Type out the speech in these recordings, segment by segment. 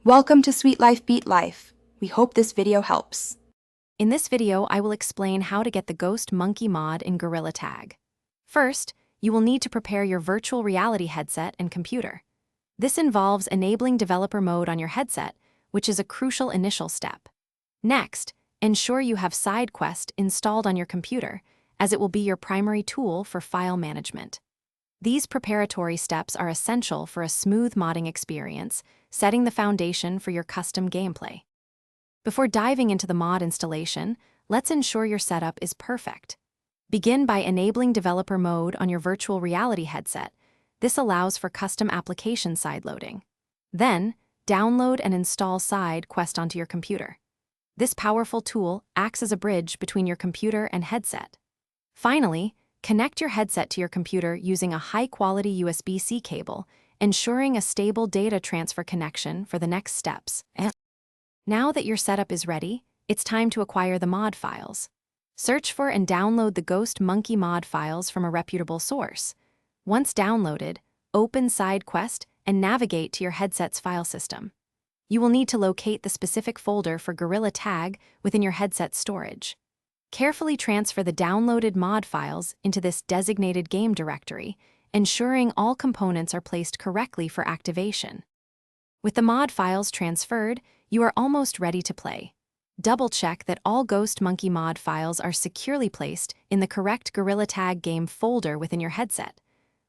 Welcome to Sweet Life Beat Life. We hope this video helps. In this video, I will explain how to get the Ghost Monkey mod in Gorilla Tag. First, you will need to prepare your virtual reality headset and computer. This involves enabling developer mode on your headset, which is a crucial initial step. Next, ensure you have SideQuest installed on your computer, as it will be your primary tool for file management. These preparatory steps are essential for a smooth modding experience, setting the foundation for your custom gameplay. Before diving into the mod installation, let's ensure your setup is perfect. Begin by enabling developer mode on your virtual reality headset. This allows for custom application sideloading. Then, download and install SideQuest onto your computer. This powerful tool acts as a bridge between your computer and headset. Finally, connect your headset to your computer using a high-quality USB-C cable, ensuring a stable data transfer connection for the next steps. Now that your setup is ready, it's time to acquire the mod files. Search for and download the Ghost Monkey mod files from a reputable source. Once downloaded, open SideQuest and navigate to your headset's file system. You will need to locate the specific folder for Gorilla Tag within your headset storage. Carefully transfer the downloaded mod files into this designated game directory, ensuring all components are placed correctly for activation. With the mod files transferred, you are almost ready to play. Double-check that all Ghost Monkey mod files are securely placed in the correct Gorilla Tag game folder within your headset.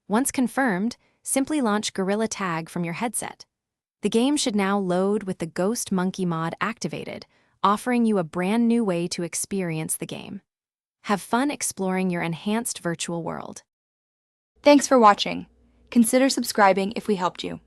Once confirmed, simply launch Gorilla Tag from your headset. The game should now load with the Ghost Monkey mod activated, offering you a brand new way to experience the game. Have fun exploring your enhanced virtual world. Thanks for watching. Consider subscribing if we helped you.